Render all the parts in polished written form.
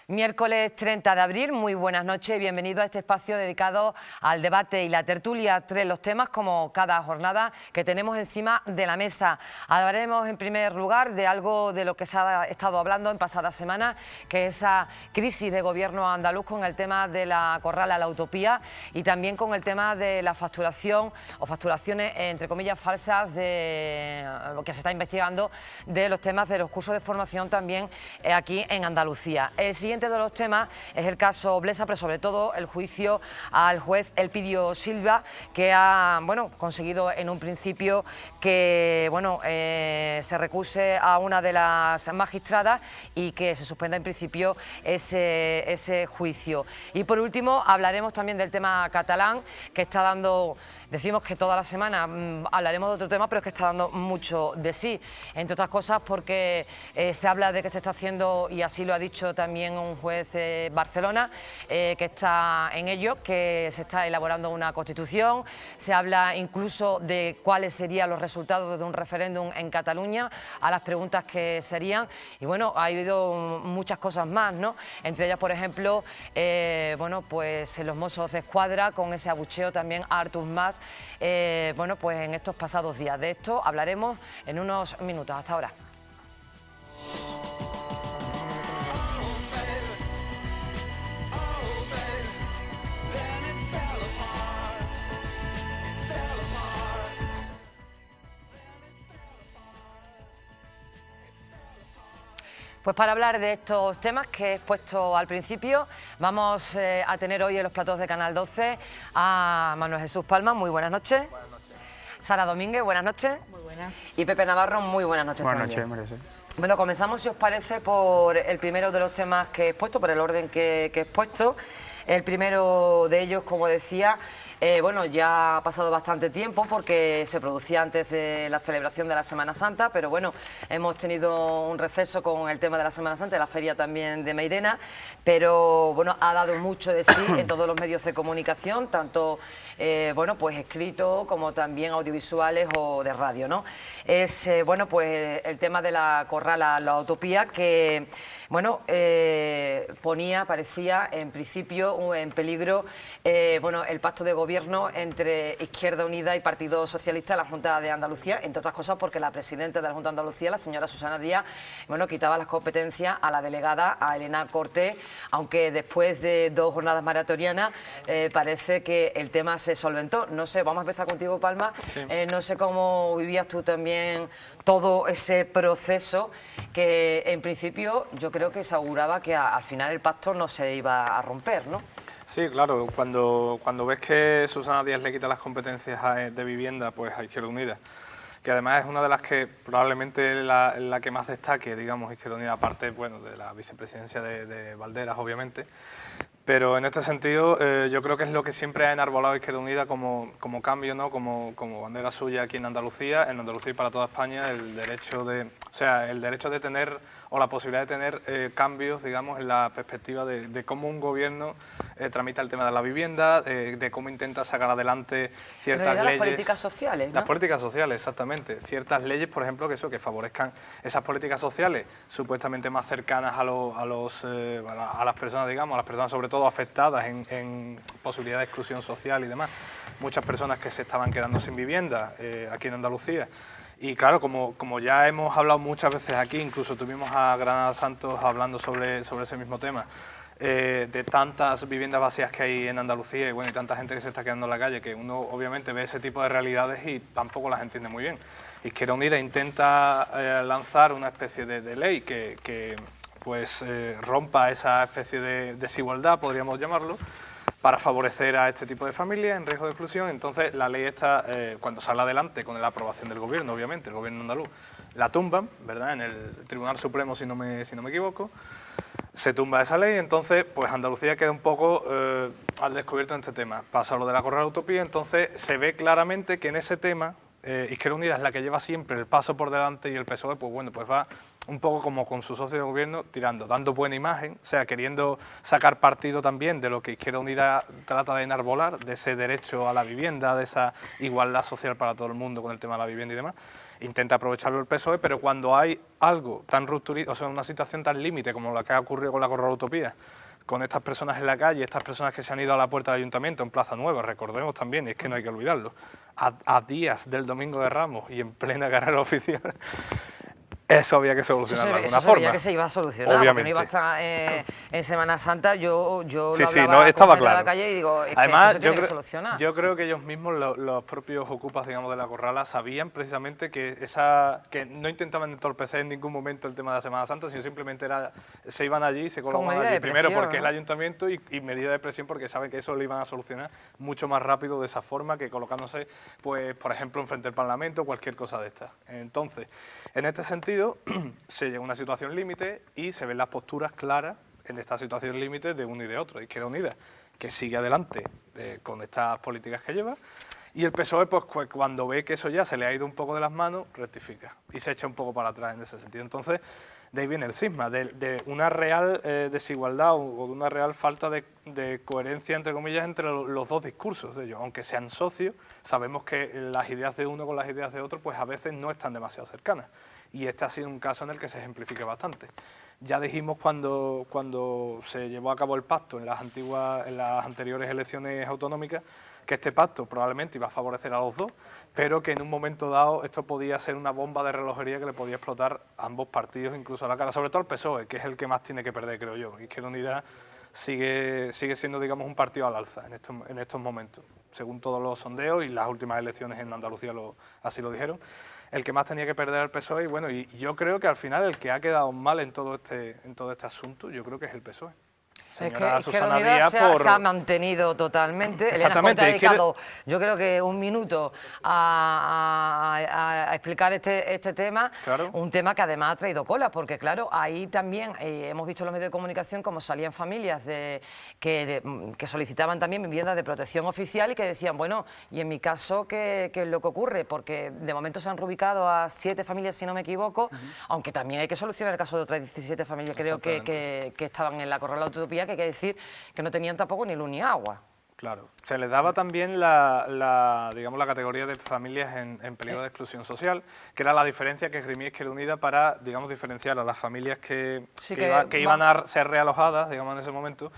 Miércoles 30 de abril, muy buenas noches, bienvenido a este espacio dedicado al debate y la tertulia entre los temas como cada jornada que tenemos encima de la mesa. Hablaremos en primer lugar de algo de lo que se ha estado hablando en pasadas semanas, que es esa crisis de gobierno andaluz con el tema de la corral a la utopía y también con el tema de la facturación o facturaciones entre comillas falsas de lo que se está investigando de los temas de los cursos de formación también aquí en Andalucía. El siguiente de los temas es el caso Blesa, pero sobre todo el juicio al juez Elpidio Silva, que ha conseguido en un principio que se recuse a una de las magistradas y que se suspenda en principio ese juicio. Y por último hablaremos también del tema catalán, que está dando... Decimos que toda la semana hablaremos de otro tema, pero es que está dando mucho de sí, entre otras cosas porque se habla de que se está haciendo, y así lo ha dicho también un juez de Barcelona, que está en ello, que se está elaborando una constitución, se habla incluso de cuáles serían los resultados de un referéndum en Cataluña, a las preguntas que serían, y bueno, ha habido muchas cosas más, ¿no? Entre ellas, por ejemplo, pues los Mossos de Escuadra, con ese abucheo también a Artur Mas, pues en estos pasados días. De esto hablaremos en unos minutos. Hasta ahora. Pues para hablar de estos temas que he expuesto al principio, vamos a tener hoy en los platos de Canal 12 a Manuel Jesús Palma, muy buenas noches. Buenas noches. Sara Domínguez, buenas noches. Muy buenas. Y Pepe Navarro, muy buenas noches Buenas también. noches, María. Bueno, comenzamos, si os parece, por el primero de los temas que he expuesto, por el orden que he expuesto. El primero de ellos, como decía, ya ha pasado bastante tiempo porque se producía antes de la celebración de la Semana Santa, pero bueno, hemos tenido un receso con el tema de la Semana Santa, la feria también de Mairena, pero bueno, ha dado mucho de sí en todos los medios de comunicación, tanto pues escritos como también audiovisuales o de radio, ¿no? Es pues el tema de la corral a la utopía que parecía en principio en peligro el pacto de gobierno entre Izquierda Unida y Partido Socialista en la Junta de Andalucía, entre otras cosas porque la presidenta de la Junta de Andalucía, la señora Susana Díaz, quitaba las competencias a la delegada, a Elena Cortés, aunque después de 2 jornadas maratorianas parece que el tema se solventó. No sé, vamos a empezar contigo, Palma. Sí. No sé cómo vivías tú también todo ese proceso que en principio yo creo que se auguraba que al final el pacto no se iba a romper, ¿no? Sí, claro, cuando ves que Susana Díaz le quita las competencias de vivienda pues a Izquierda Unida, que además es una de las que probablemente la que más destaque, digamos, Izquierda Unida, aparte de la vicepresidencia de Valderas, obviamente. Pero en este sentido yo creo que es lo que siempre ha enarbolado Izquierda Unida como cambio, ¿no? Como bandera suya aquí en Andalucía y para toda España, el derecho de tener o la posibilidad de tener cambios, digamos, en la perspectiva de cómo un gobierno tramita el tema de la vivienda, de cómo intenta sacar adelante ciertas leyes. Las políticas sociales, ¿no? Las políticas sociales, exactamente. Ciertas leyes, por ejemplo, que favorezcan esas políticas sociales supuestamente más cercanas a las personas, digamos, a las personas sobre todo afectadas en posibilidad de exclusión social y demás. Muchas personas que se estaban quedando sin vivienda aquí en Andalucía. Y claro, como ya hemos hablado muchas veces aquí, incluso tuvimos a Granada Santos hablando sobre ese mismo tema, de tantas viviendas vacías que hay en Andalucía y tanta gente que se está quedando en la calle, que uno obviamente ve ese tipo de realidades y tampoco las entiende muy bien. Izquierda Unida intenta lanzar una especie de ley que rompa esa especie de desigualdad, podríamos llamarlo, para favorecer a este tipo de familias en riesgo de exclusión. Entonces la ley esta, cuando sale adelante con la aprobación del gobierno, obviamente, el gobierno andaluz, la tumban, ¿verdad?, en el Tribunal Supremo, si no me equivoco, se tumba esa ley. Entonces pues Andalucía queda un poco al descubierto en este tema. Pasa lo de la corral a la utopía, entonces se ve claramente que en ese tema Izquierda Unida es la que lleva siempre el paso por delante y el PSOE pues va un poco como con su socio de gobierno tirando, dando buena imagen, o sea, queriendo sacar partido también de lo que Izquierda Unida trata de enarbolar, de ese derecho a la vivienda, de esa igualdad social para todo el mundo con el tema de la vivienda y demás. intenta aprovecharlo el PSOE, pero cuando hay algo tan rupturista, o sea, una situación tan límite como la que ha ocurrido con la Corralutopía, con estas personas en la calle, estas personas que se han ido a la puerta del Ayuntamiento en Plaza Nueva, recordemos también, y es que no hay que olvidarlo, a días del Domingo de Ramos y en plena carrera oficial, eso había que solucionarlo de alguna forma. Eso que se iba a solucionar, obviamente. porque no iba a estar en Semana Santa. Yo lo sí, hablaba no, estaba con gente claro. de la calle y digo, es además, que esto se tiene que solucionar. Yo creo que ellos mismos, los propios ocupas, digamos, de la Corrala, sabían precisamente que no intentaban entorpecer en ningún momento el tema de la Semana Santa, sino simplemente se iban allí y se colocaban allí. Primero porque es el Ayuntamiento y medida de presión porque saben que eso lo iban a solucionar mucho más rápido de esa forma que colocándose, pues, por ejemplo, enfrente del Parlamento o cualquier cosa de estas. Entonces, en este sentido, se llega a una situación límite y se ven las posturas claras en esta situación límite de uno y de otro. Izquierda Unida, que sigue adelante con estas políticas que lleva, y el PSOE, pues cuando ve que eso ya se le ha ido un poco de las manos, rectifica y se echa un poco para atrás en ese sentido. Entonces, de ahí viene el cisma, de una real desigualdad o de una real falta de coherencia, entre comillas, entre los dos discursos de ellos. Aunque sean socios, sabemos que las ideas de uno con las ideas de otro, pues a veces no están demasiado cercanas. Y este ha sido un caso en el que se ejemplifica bastante. Ya dijimos cuando se llevó a cabo el pacto en las anteriores elecciones autonómicas, que este pacto probablemente iba a favorecer a los dos, pero que en un momento dado esto podía ser una bomba de relojería que le podía explotar a ambos partidos, incluso a la cara, sobre todo al PSOE, que es el que más tiene que perder, creo yo. Izquierda Unida sigue siendo, digamos, un partido al alza en estos momentos, según todos los sondeos, y las últimas elecciones en Andalucía así lo dijeron. El que más tenía que perder al PSOE, y bueno, y yo creo que al final el que ha quedado mal en todo este asunto, yo creo que es el PSOE. Señora Susana Díaz se ha mantenido totalmente. Exactamente. Elena Porte ha dedicado, yo creo que un minuto a explicar este tema, claro. Un tema que además ha traído cola, porque claro, ahí también hemos visto en los medios de comunicación cómo salían familias que solicitaban también viviendas de protección oficial y que decían, bueno, y en mi caso, ¿qué es lo que ocurre? Porque de momento se han reubicado a 7 familias, si no me equivoco, aunque también hay que solucionar el caso de otras 17 familias, creo que estaban en la Corralutopía, que hay que decir que no tenían tampoco ni luz ni agua. Claro, se les daba también digamos, la categoría de familias en peligro de exclusión social, que era la diferencia que esgrimía Izquierda Unida para, digamos, diferenciar a las familias que iban a ser realojadas, digamos, en ese momento,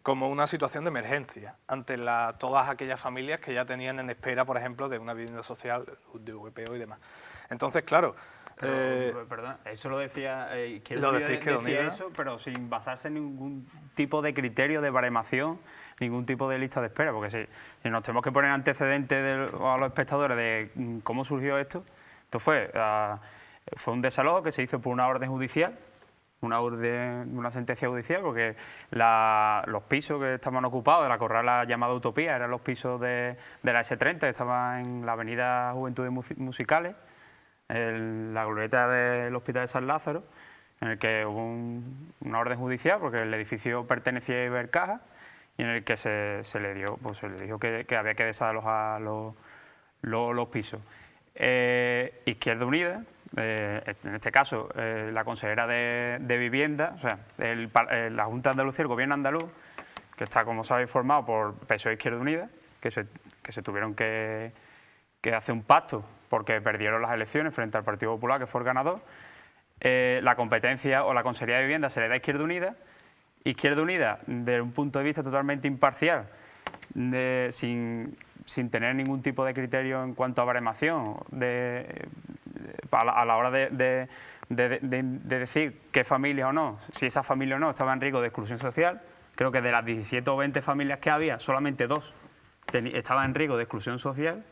como una situación de emergencia ante todas aquellas familias que ya tenían en espera, por ejemplo, de una vivienda social, de VPO y demás. Entonces, claro... perdón, eso lo decía Izquierda Unida, eso, pero sin basarse en ningún tipo de criterio de baremación, ningún tipo de lista de espera, porque si nos tenemos que poner antecedentes a los espectadores de cómo surgió esto fue un desalojo que se hizo por una orden judicial, una sentencia judicial, porque los pisos que estaban ocupados de la Corrala llamada Utopía eran los pisos de la S30, que estaban en la avenida Juventudes Musicales, en la glorieta del Hospital de San Lázaro, en el que hubo una orden judicial porque el edificio pertenecía a Ibercaja y en el que se le dijo que había que desalojar los pisos. Izquierda Unida, en este caso la consejera de Vivienda, o sea, la Junta de Andalucía, el Gobierno andaluz, que está, como sabéis, formado por PSOE e Izquierda Unida, que se tuvieron que hacer un pacto porque perdieron las elecciones frente al Partido Popular, que fue el ganador. La competencia o la Consejería de Vivienda se le da a Izquierda Unida. Izquierda Unida, desde un punto de vista totalmente imparcial, sin tener ningún tipo de criterio en cuanto a baremación, a la hora de decir qué familia o no, si esa familia o no estaba en riesgo de exclusión social. Creo que de las 17 o 20 familias que había, solamente 2 estaban en riesgo de exclusión social.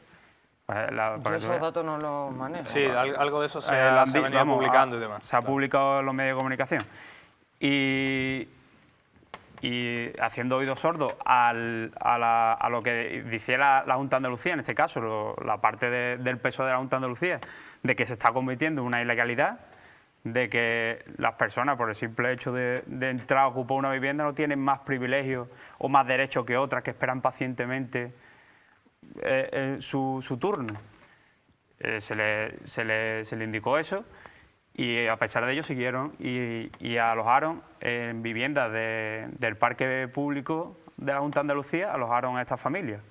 Yo esos datos no los manejo. Sí, algo de eso se ha venido publicando y demás. Se ha publicado en los medios de comunicación. Y haciendo oídos sordos a lo que decía la Junta de Andalucía, en este caso, la parte del PSOE de la Junta de Andalucía, de que se está cometiendo una ilegalidad, de que las personas, por el simple hecho de entrar a ocupar una vivienda, no tienen más privilegios o más derechos que otras que esperan pacientemente su turno. Se le indicó eso y a pesar de ello siguieron y alojaron en viviendas del parque público de la Junta de Andalucía, alojaron a estas familias.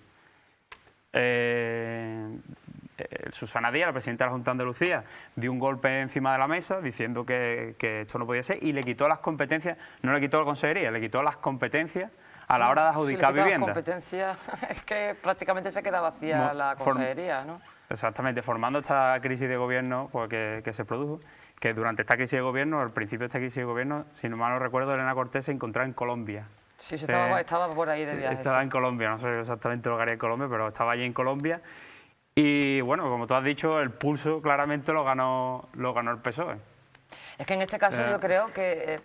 Susana Díaz, la presidenta de la Junta de Andalucía, dio un golpe encima de la mesa diciendo que esto no podía ser y le quitó las competencias, no le quitó la consejería, le quitó las competencias a la hora de adjudicar viviendas. Las competencias, es que prácticamente se queda vacía la consejería, ¿no? Exactamente, formando esta crisis de gobierno pues, que se produjo, que durante esta crisis de gobierno, al principio de esta crisis de gobierno, si no mal no recuerdo, Elena Cortés se encontraba en Colombia. Sí, estaba por ahí de viaje. Estaba en Colombia, no sé exactamente lo que haría en Colombia, pero estaba allí en Colombia. Y bueno, como tú has dicho, el pulso claramente lo ganó el PSOE. Es que en este caso yo creo que,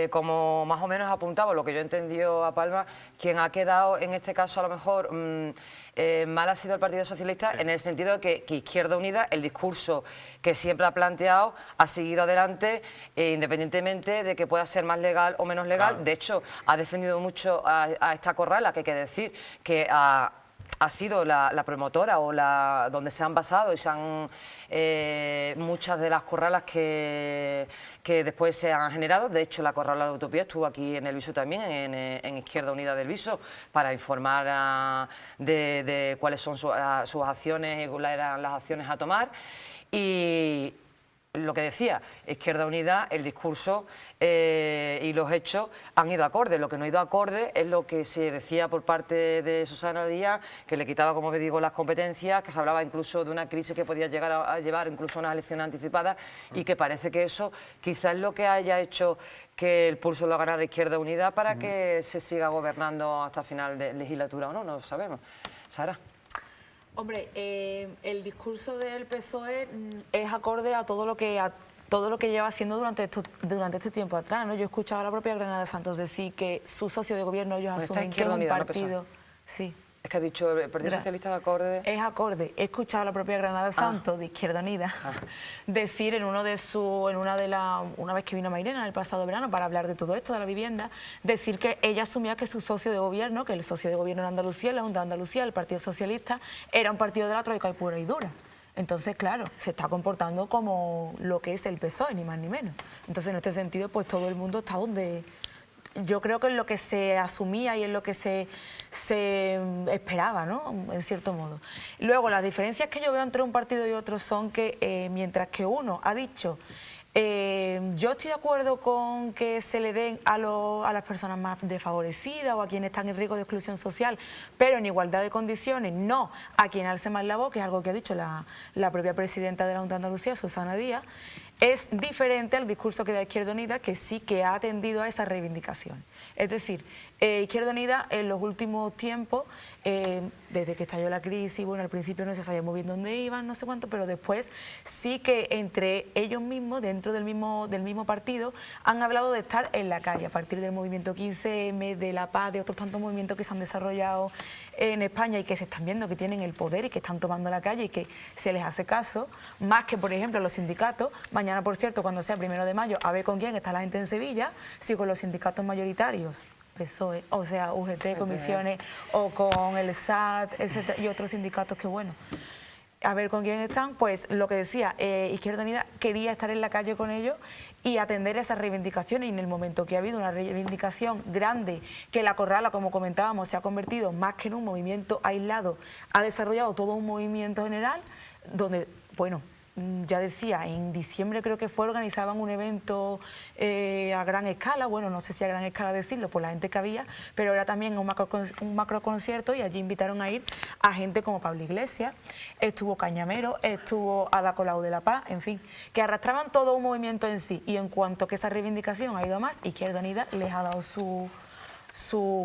como más o menos apuntaba lo que yo entendió a Palma, quien ha quedado en este caso a lo mejor mal ha sido el Partido Socialista, en el sentido de que Izquierda Unida, el discurso que siempre ha planteado, ha seguido adelante independientemente de que pueda ser más legal o menos legal. Claro. De hecho, ha defendido mucho a esta corrala, que hay que decir que ha sido la promotora o donde se han basado y se han muchas de las corralas que después se han generado. De hecho, la corrala de la Utopía estuvo aquí en el Viso también, en Izquierda Unida del Viso, para informar de cuáles son sus acciones y cuáles eran las acciones a tomar. Y lo que decía, Izquierda Unida, el discurso y los hechos han ido acorde. Lo que no ha ido acorde es lo que se decía por parte de Susana Díaz, que le quitaba, como digo, las competencias, que se hablaba incluso de una crisis que podía llegar a llevar incluso a unas elecciones anticipadas, y que parece que eso quizás es lo que haya hecho que el pulso lo ganara Izquierda Unida para que se siga gobernando hasta final de legislatura o no, no lo sabemos. Sara. Hombre, el discurso del PSOE es acorde a todo lo que lleva haciendo durante este tiempo atrás, ¿no? Yo he escuchado a la propia Granada Santos decir que su socio de gobierno, ellos asumen que es un partido... Sí. Es que ha dicho el Partido Socialista es acorde... Es acorde. He escuchado a la propia Granada Santos, de Izquierda Unida, decir una vez que vino Mairena el pasado verano para hablar de todo esto, de la vivienda, decir que ella asumía que su socio de gobierno, que el socio de gobierno en Andalucía, la Junta de Andalucía, el Partido Socialista, era un partido de la troika y pura y dura. Entonces, claro, se está comportando como lo que es el PSOE, ni más ni menos. Entonces, en este sentido, pues todo el mundo está donde... Yo creo que es lo que se asumía y es lo que se esperaba, ¿no? En cierto modo. Luego, las diferencias que yo veo entre un partido y otro son que mientras que uno ha dicho yo estoy de acuerdo con que se le den a las personas más desfavorecidas o a quienes están en riesgo de exclusión social, pero en igualdad de condiciones, no a quien alce más la voz, que es algo que ha dicho la propia presidenta de la Junta de Andalucía, Susana Díaz. Es diferente al discurso que da Izquierda Unida, que sí que ha atendido a esa reivindicación. Es decir, Izquierda Unida en los últimos tiempos, desde que estalló la crisis, bueno, al principio no se sabía muy bien dónde iban, no sé cuánto, pero después sí que entre ellos mismos, dentro del mismo partido, han hablado de estar en la calle, a partir del movimiento 15M, de la paz, de otros tantos movimientos que se han desarrollado en España y que se están viendo que tienen el poder y que están tomando la calle y que se les hace caso, más que, por ejemplo, a los sindicatos. Mañana, por cierto, cuando sea 1 de mayo, a ver con quién está la gente en Sevilla, si con los sindicatos mayoritarios, PSOE, o sea, UGT, comisiones, o con el SAT, etcétera, y otros sindicatos que, bueno, a ver con quién están. Pues lo que decía, Izquierda Unida quería estar en la calle con ellos y atender esas reivindicaciones, y en el momento que ha habido una reivindicación grande, que la corrala, como comentábamos, se ha convertido más que en un movimiento aislado, ha desarrollado todo un movimiento general, donde, bueno, ya decía, en diciembre creo que organizaban un evento a gran escala, bueno, no sé si a gran escala decirlo por la gente que había, pero era también un macro concierto, y allí invitaron a ir a gente como Pablo Iglesias, estuvo Cañamero, estuvo Ada Colau de la Paz, en fin, que arrastraban todo un movimiento en sí, y en cuanto que esa reivindicación ha ido a más, Izquierda Unida les ha dado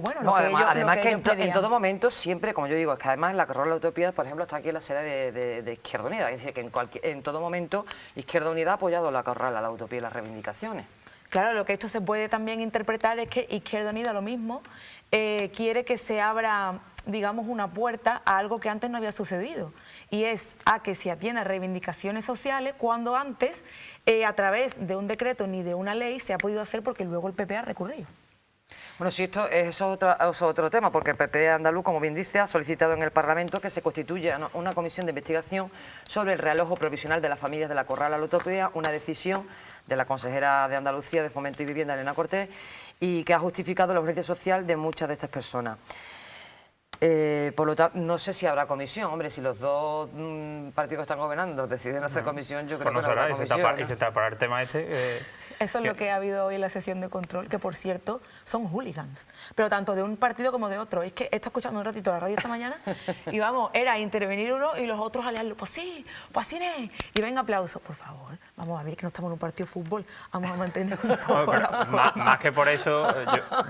bueno, no, además que en todo momento siempre, como yo digo, es que además la corrala de la Utopía, por ejemplo, está aquí en la sede de Izquierda Unida, es decir, que en todo momento Izquierda Unida ha apoyado la corrala, la Utopía y las reivindicaciones. Claro, lo que esto se puede también interpretar es que Izquierda Unida lo mismo quiere que se abra, digamos, una puerta a algo que antes no había sucedido, y es a que se atienda a reivindicaciones sociales cuando antes, a través de un decreto ni de una ley, se ha podido hacer porque luego el PP ha recurrido. Bueno, sí, eso es otro tema, porque el PP andaluz, como bien dice, ha solicitado en el Parlamento que se constituya una comisión de investigación sobre el realojo provisional de las familias de la corrala a la Utopía, una decisión de la consejera de Andalucía de Fomento y Vivienda, Elena Cortés, y que ha justificado la urgencia social de muchas de estas personas. Por lo tanto, no sé si habrá comisión. Hombre, si los dos partidos que están gobernando deciden hacer comisión, yo creo que no habrá comisión. Y se tapará el tema este. Eso es lo que ha habido hoy en la sesión de control, que por cierto son hooligans, pero tanto de un partido como de otro. Es que he estado escuchando un ratito la radio esta mañana y vamos, era intervenir uno y los otros alearlo. Pues sí, pues así es. Y venga, aplausos, por favor. Vamos a ver que no estamos en un partido de fútbol, vamos a mantener un poco la forma. Más que por eso,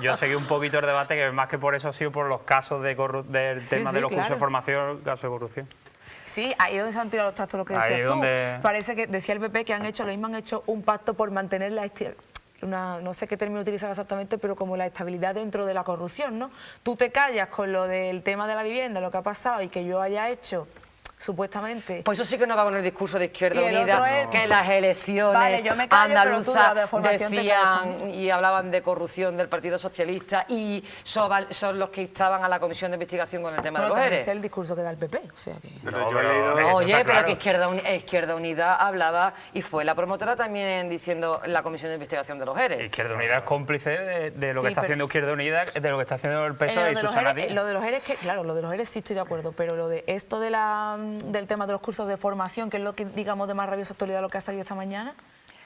yo seguí un poquito el debate, que más que por eso ha sido por los casos del tema de los cursos de formación, casos de corrupción. Sí, ahí es donde se han tirado los trastos, lo que decías tú. Parece que, decía el PP, que han hecho lo mismo, han hecho un pacto por mantener no sé qué término utilizar exactamente, pero como la estabilidad dentro de la corrupción, ¿no? Tú te callas con lo del tema de la vivienda, lo que ha pasado y que yo haya hecho, supuestamente. Pues eso sí que no va con el discurso de Izquierda Unida, que las elecciones andaluzas decían y hablaban de corrupción del Partido Socialista y son los que instaban a la comisión de investigación con el tema de los ERE. Es el discurso que da el PP, o sea que... Pero que Izquierda Unida hablaba y fue la promotora también diciendo la comisión de investigación de los ERE. Izquierda Unida es cómplice de lo que está haciendo Izquierda Unida, de lo que está haciendo el PSOE y Susana Díaz. Lo de los ERE, claro, lo de los ERE sí estoy de acuerdo, pero lo de esto del tema de los cursos de formación, que es lo que, digamos, de más rabiosa actualidad lo que ha salido esta mañana,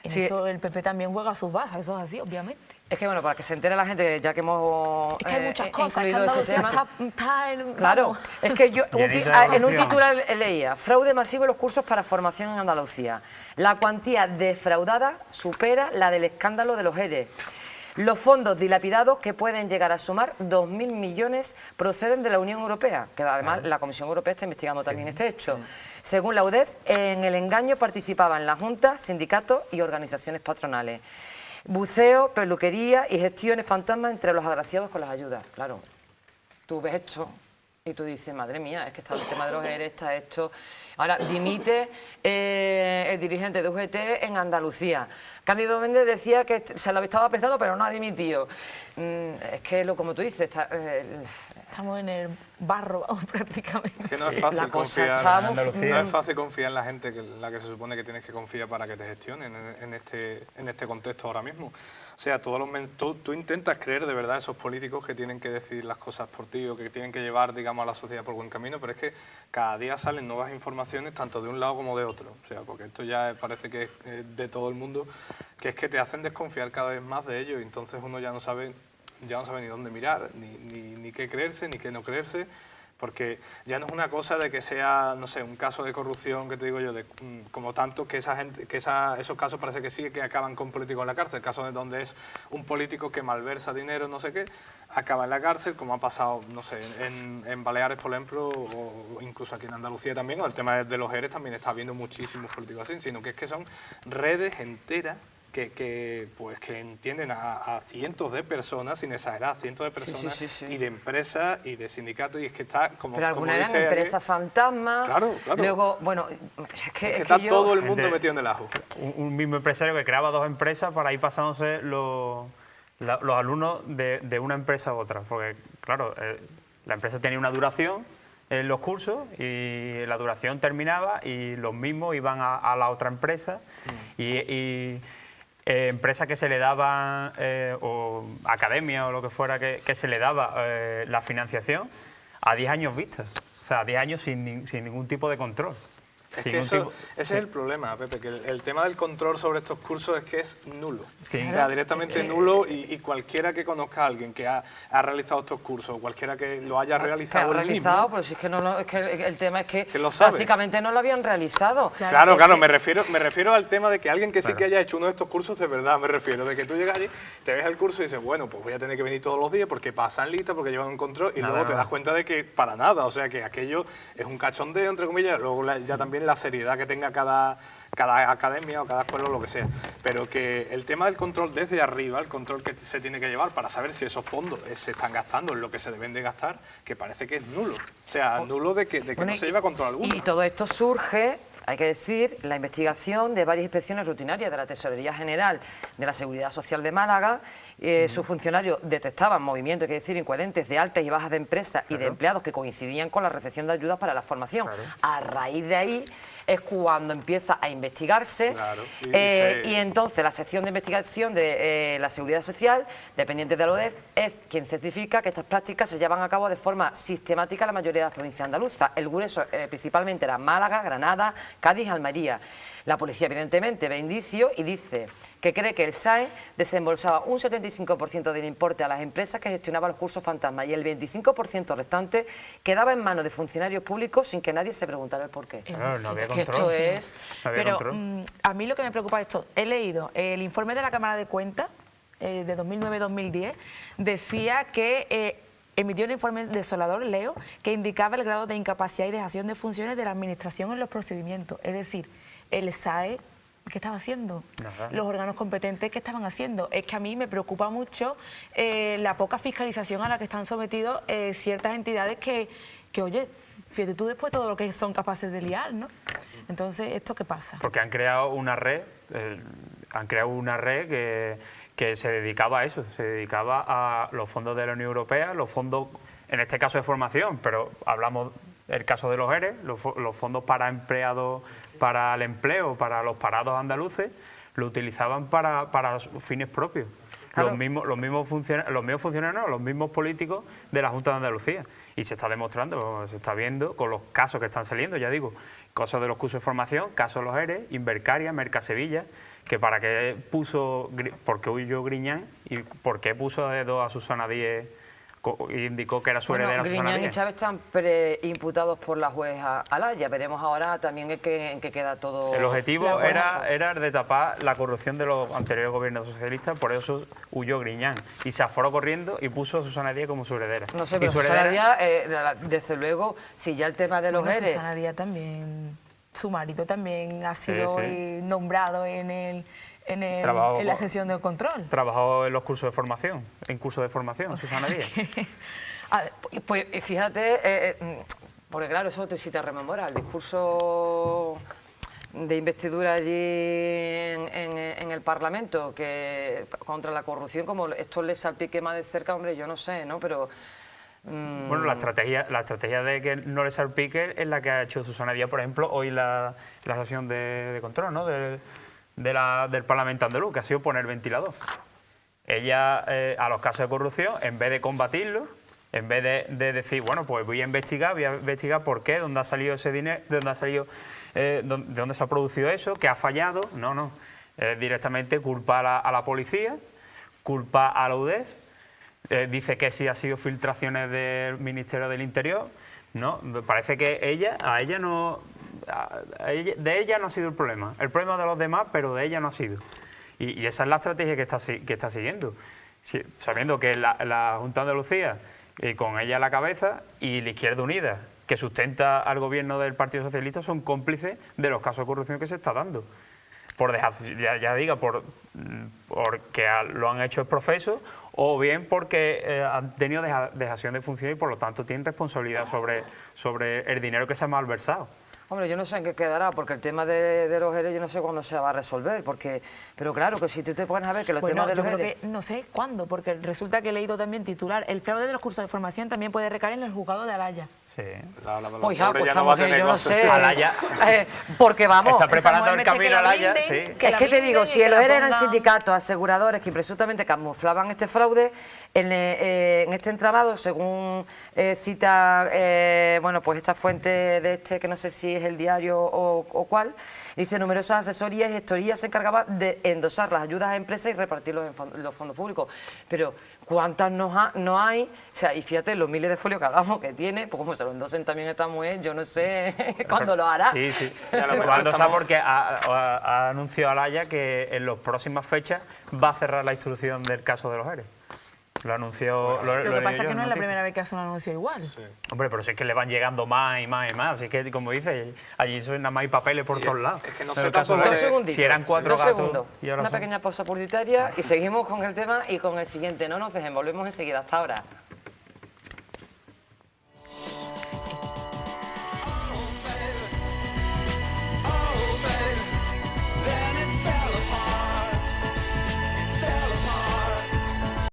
en eso el PP también juega a sus bazas, eso es así, obviamente. Es que, bueno, para que se entere la gente, ya que hemos es que hay muchas cosas, es que Andalucía está en... Claro, es que yo en un titular leía, fraude masivo en los cursos para formación en Andalucía. La cuantía defraudada supera la del escándalo de los ERE. Los fondos dilapidados, que pueden llegar a sumar 2.000 millones, proceden de la Unión Europea, que además la Comisión Europea está investigando también este hecho. Según la UDEF, en el engaño participaban las juntas, sindicatos y organizaciones patronales. Buceo, peluquería y gestiones fantasmas entre los agraciados con las ayudas. Claro, tú ves esto y tú dices, madre mía, es que está el tema de los ERE, está esto... Ahora, dimite el dirigente de UGT en Andalucía. Cándido Méndez decía que se lo estaba pensando, pero no ha dimitido. Es que, como tú dices, estamos en el barro, vamos, prácticamente. Es que no es fácil confiar en la gente en la que se supone que tienes que confiar para que te gestionen en este contexto ahora mismo. O sea, tú intentas creer de verdad esos políticos que tienen que decidir las cosas por ti o que tienen que llevar, digamos, a la sociedad por buen camino, pero es que cada día salen nuevas informaciones tanto de un lado como de otro. O sea, porque esto ya parece que es de todo el mundo, que es que te hacen desconfiar cada vez más de ellos y entonces uno ya no sabe ni dónde mirar, ni qué creerse, ni qué no creerse, porque ya no es una cosa de que sea, no sé, un caso de corrupción, que te digo yo, como tanto que esos casos parece que sí que acaban con políticos en la cárcel, el caso de donde es un político que malversa dinero, no sé qué, acaba en la cárcel, como ha pasado, no sé, en Baleares, por ejemplo, o incluso aquí en Andalucía también, o el tema de los ERE también está habiendo muchísimos políticos así, sino que es que son redes enteras que entienden a cientos de personas, sin exagerar, cientos de personas, y de empresas y de sindicatos, y es que está como... Pero algunas eran empresas fantasmas. Claro. Luego, bueno, es que está todo el mundo metido en el ajo. Un mismo empresario que creaba dos empresas para ir pasándose los alumnos de una empresa a otra, porque, claro, la empresa tenía una duración en los cursos y la duración terminaba y los mismos iban a la otra empresa y empresas que se le daban, o academia o lo que fuera que se le daba la financiación a 10 años vista, o sea, a 10 años sin ningún tipo de control. Es que ese es el problema, Pepe, que el tema del control sobre estos cursos es que es nulo. Sí. O sea, directamente nulo, y cualquiera que conozca a alguien que ha realizado estos cursos, o cualquiera que lo haya realizado él mismo... Pero si es que, es que el tema es que lo sabe. Básicamente no lo habían realizado. Claro, me refiero al tema de que alguien que sí que haya hecho uno de estos cursos de verdad, me refiero, de que tú llegas allí, te ves el curso y dices, bueno, pues voy a tener que venir todos los días porque pasan lista, porque llevan un control, y luego te das cuenta de que para nada, o sea, que aquello es un cachondeo, entre comillas, luego ya también la seriedad que tenga cada academia o cada escuela o lo que sea, pero que el tema del control desde arriba, el control que se tiene que llevar para saber si esos fondos se están gastando en lo que se deben de gastar, que parece que es nulo, o sea, nulo de que no se lleva control alguno. Y todo esto surge hay que decir, la investigación de varias inspecciones rutinarias de la Tesorería General de la Seguridad Social de Málaga. Sus funcionarios detectaban movimientos, hay que decir, incoherentes de altas y bajas de empresas y de empleados que coincidían con la recepción de ayudas para la formación. A raíz de ahí es cuando empieza a investigarse y entonces la sección de investigación de la Seguridad Social, dependiente de la UDEF, es quien certifica que estas prácticas se llevan a cabo de forma sistemática en la mayoría de las provincias andaluzas. El grueso principalmente era Málaga, Granada, Cádiz, Almería. La policía evidentemente ve indicios y dice que cree que el SAE desembolsaba un 75% del importe a las empresas que gestionaban los cursos fantasma y el 25% restante quedaba en manos de funcionarios públicos sin que nadie se preguntara el porqué. Claro, no había control. control. Pero a mí lo que me preocupa es esto. He leído el informe de la Cámara de Cuentas de 2009-2010, decía que emitió un informe desolador, leo, que indicaba el grado de incapacidad y dejación de funciones de la Administración en los procedimientos. Es decir, el SAE, ¿qué estaba haciendo? Los órganos competentes, ¿qué estaban haciendo? Es que a mí me preocupa mucho la poca fiscalización a la que están sometidos ciertas entidades que, oye, fíjate tú después todo lo que son capaces de liar, ¿no? Entonces, ¿esto qué pasa? Porque han creado una red, que se dedicaba a eso, se dedicaba a los fondos de la Unión Europea, los fondos, en este caso de formación, pero hablamos del caso de los ERE, los fondos para empleados, para el empleo, para los parados andaluces, lo utilizaban para fines propios. Claro. Los mismos funcionarios, los mismos políticos de la Junta de Andalucía. Y se está demostrando, se está viendo con los casos que están saliendo, ya digo, casos de los cursos de formación, casos de los ERE, Invercaria, Mercasevilla, que para qué puso, por qué huyó Griñán y por qué puso a dedo a Susana Díez, indicó que era su heredera Susana Díez. Griñán y Chávez están preimputados por la jueza Alaya. Veremos ahora también en qué queda todo. El objetivo era de tapar la corrupción de los anteriores gobiernos socialistas, por eso huyó Griñán y se aforó corriendo y puso a Susana Díez como su heredera. No sé, pero Susana Díez, desde luego, si ya el tema de los ERE... Susana Díez también, su marido también ha sido nombrado en la sesión de control. Trabajó en los cursos de formación, Susana Díez. Pues fíjate, porque claro, eso sí te rememora, el discurso de investidura allí en el Parlamento que contra la corrupción, como esto le salpique más de cerca, hombre, yo no sé, ¿no? Pero... Bueno, la estrategia de que no le salpique es la que ha hecho Susana Díaz, por ejemplo, hoy la sesión de control, ¿no? del Parlamento andaluz, que ha sido poner ventilador. Ella, a los casos de corrupción, en vez de combatirlos, en vez de decir, bueno, pues voy a investigar por qué, dónde ha salido ese dinero, de dónde se ha producido eso, qué ha fallado, no. Directamente culpa a la policía, culpa a la UDEF, dice que sí ha sido filtraciones del Ministerio del Interior, no, parece que de ella no ha sido el problema de los demás, pero de ella no ha sido. Y esa es la estrategia que está siguiendo, sabiendo que la Junta de Andalucía, con ella a la cabeza, y la Izquierda Unida, que sustenta al gobierno del Partido Socialista, son cómplices de los casos de corrupción que se está dando. Porque lo han hecho exprofeso, o bien porque han tenido dejación de función y por lo tanto tienen responsabilidad sobre el dinero que se ha malversado. Hombre, yo no sé en qué quedará, porque el tema de los ERE yo no sé cuándo se va a resolver, pero claro, que si tú te pones a ver que los temas de los ERE... No sé cuándo, porque resulta que he leído también titular, el fraude de los cursos de formación también puede recaer en el juzgado de Alaya. Sí. Oiga, pues estamos que yo no sé, Alaya, porque vamos... Está preparando el camino a Alaya, sí. Es que te digo, si los ERE eran sindicatos, aseguradores que presuntamente camuflaban este fraude, en este entramado, según cita bueno, pues esta fuente de que no sé si es el diario o cuál, dice numerosas asesorías y gestorías se encargaban de endosar las ayudas a empresas y repartirlos en los fondos públicos. Pero ¿cuántas no hay? O sea, y fíjate, los miles de folios que hablamos que tiene, pues como se lo endosen también esta mujer, yo no sé cuándo lo hará. Sí. Cuando está, porque ha anunciado Alaya que en las próximas fechas va a cerrar la instrucción del caso de los ERE. Lo anunció... Lo que pasa es que no es la primera vez que hace un anuncio igual. Sí. Hombre, pero sí es que le van llegando más y más y más. Así que, como dice, allí son nada más hay papeles por todos lados. Es que no sé tampoco... Si eran 4 gatos... Una pequeña pausa publicitaria y seguimos con el tema y con el siguiente. No nos dejen, volvemos enseguida. Hasta ahora.